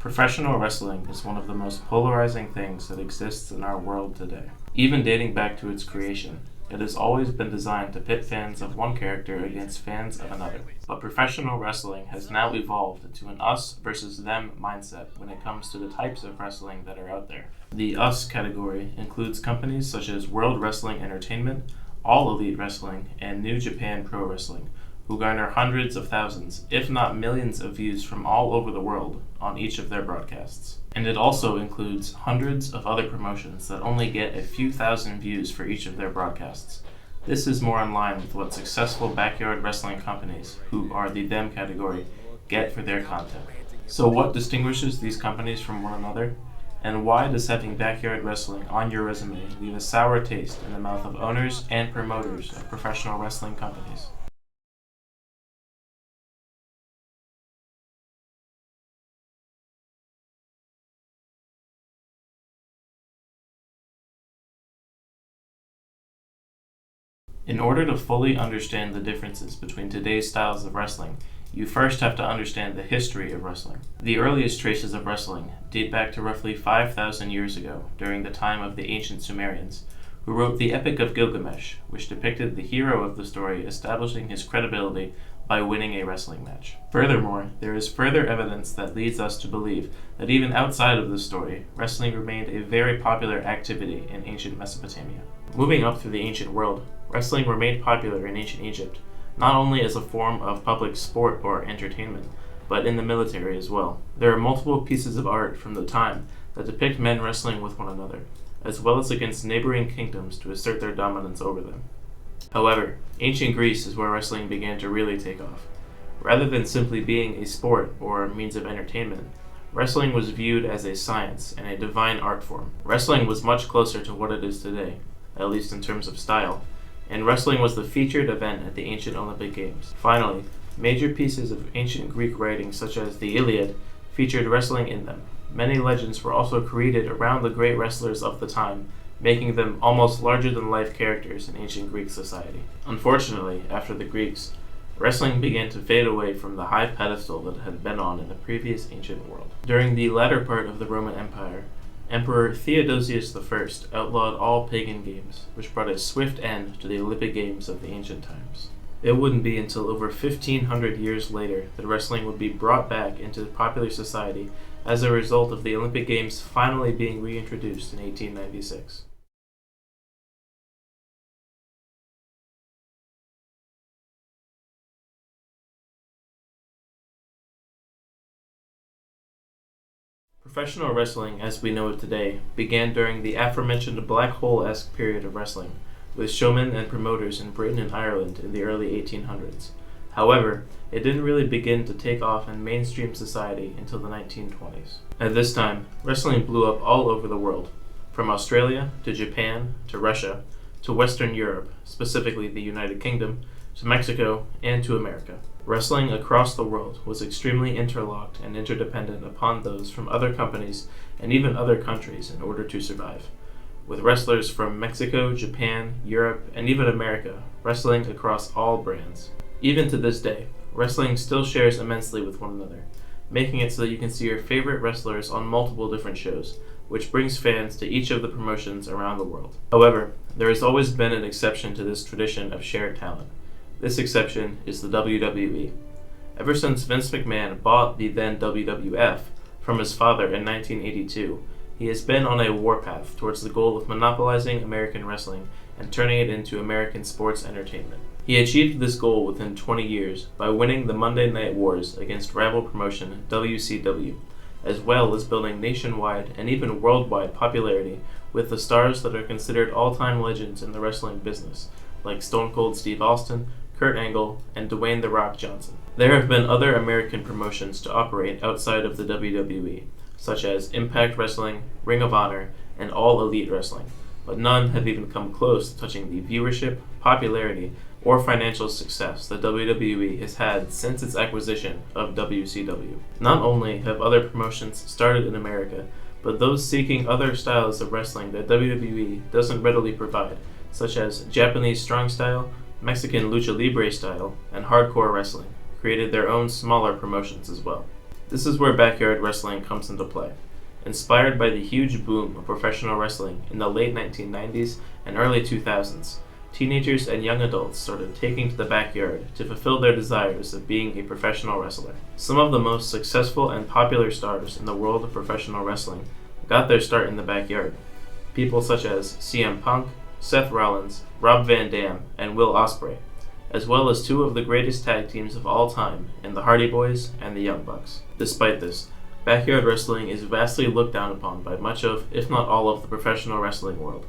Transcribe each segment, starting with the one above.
Professional wrestling is one of the most polarizing things that exists in our world today. Even dating back to its creation, it has always been designed to pit fans of one character against fans of another. But professional wrestling has now evolved into an us versus them mindset when it comes to the types of wrestling that are out there. The us category includes companies such as World Wrestling Entertainment, All Elite Wrestling, and New Japan Pro Wrestling, who garner hundreds of thousands, if not millions of views from all over the world on each of their broadcasts. And it also includes hundreds of other promotions that only get a few thousand views for each of their broadcasts. This is more in line with what successful backyard wrestling companies, who are the them category, get for their content. So what distinguishes these companies from one another? And why does having backyard wrestling on your resume leave a sour taste in the mouth of owners and promoters of professional wrestling companies? In order to fully understand the differences between today's styles of wrestling, you first have to understand the history of wrestling. The earliest traces of wrestling date back to roughly 5,000 years ago, during the time of the ancient Sumerians, who wrote the Epic of Gilgamesh, which depicted the hero of the story establishing his credibility by winning a wrestling match. Furthermore, there is further evidence that leads us to believe that even outside of this story, wrestling remained a very popular activity in ancient Mesopotamia. Moving up through the ancient world, wrestling remained popular in ancient Egypt, not only as a form of public sport or entertainment, but in the military as well. There are multiple pieces of art from the time that depict men wrestling with one another, as well as against neighboring kingdoms to assert their dominance over them. However, ancient Greece is where wrestling began to really take off. Rather than simply being a sport or a means of entertainment, wrestling was viewed as a science and a divine art form. Wrestling was much closer to what it is today, at least in terms of style, and wrestling was the featured event at the ancient Olympic Games. Finally, major pieces of ancient Greek writing such as the Iliad featured wrestling in them. Many legends were also created around the great wrestlers of the time, making them almost larger-than-life characters in ancient Greek society. Unfortunately, after the Greeks, wrestling began to fade away from the high pedestal that it had been on in the previous ancient world. During the latter part of the Roman Empire, Emperor Theodosius I outlawed all pagan games, which brought a swift end to the Olympic Games of the ancient times. It wouldn't be until over 1,500 years later that wrestling would be brought back into popular society as a result of the Olympic Games finally being reintroduced in 1896. Professional wrestling, as we know it today, began during the aforementioned black hole-esque period of wrestling, with showmen and promoters in Britain and Ireland in the early 1800s. However, it didn't really begin to take off in mainstream society until the 1920s. At this time, wrestling blew up all over the world, from Australia to Japan to Russia to Western Europe, specifically the United Kingdom, to Mexico, and to America. Wrestling across the world was extremely interlocked and interdependent upon those from other companies and even other countries in order to survive, with wrestlers from Mexico, Japan, Europe, and even America wrestling across all brands. Even to this day, wrestling still shares immensely with one another, making it so that you can see your favorite wrestlers on multiple different shows, which brings fans to each of the promotions around the world. However, there has always been an exception to this tradition of shared talent. This exception is the WWE. Ever since Vince McMahon bought the then WWF from his father in 1982, he has been on a warpath towards the goal of monopolizing American wrestling and turning it into American sports entertainment. He achieved this goal within 20 years by winning the Monday Night Wars against rival promotion WCW, as well as building nationwide and even worldwide popularity with the stars that are considered all-time legends in the wrestling business, like Stone Cold Steve Austin, Kurt Angle, and Dwayne "The Rock" Johnson. There have been other American promotions to operate outside of the WWE, such as Impact Wrestling, Ring of Honor, and All Elite Wrestling, but none have even come close to touching the viewership, popularity, or financial success that WWE has had since its acquisition of WCW. Not only have other promotions started in America, but those seeking other styles of wrestling that WWE doesn't readily provide, such as Japanese strong style, Mexican lucha libre style, and hardcore wrestling, created their own smaller promotions as well. This is where backyard wrestling comes into play. Inspired by the huge boom of professional wrestling in the late 1990s and early 2000s, teenagers and young adults started taking to the backyard to fulfill their desires of being a professional wrestler. Some of the most successful and popular stars in the world of professional wrestling got their start in the backyard. People such as CM Punk, Seth Rollins, Rob Van Dam, and Will Ospreay, as well as two of the greatest tag teams of all time in the Hardy Boys and the Young Bucks. Despite this, backyard wrestling is vastly looked down upon by much of, if not all of, the professional wrestling world,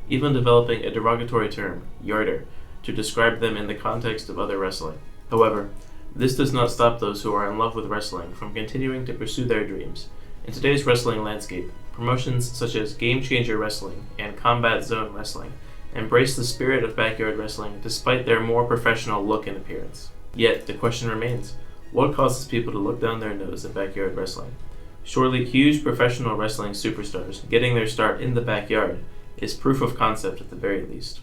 even developing a derogatory term, yarder, to describe them in the context of other wrestling. However, this does not stop those who are in love with wrestling from continuing to pursue their dreams. In today's wrestling landscape, promotions such as Game Changer Wrestling and Combat Zone Wrestling embrace the spirit of backyard wrestling despite their more professional look and appearance. Yet, the question remains, what causes people to look down their nose at backyard wrestling? Surely huge professional wrestling superstars getting their start in the backyard is proof of concept at the very least.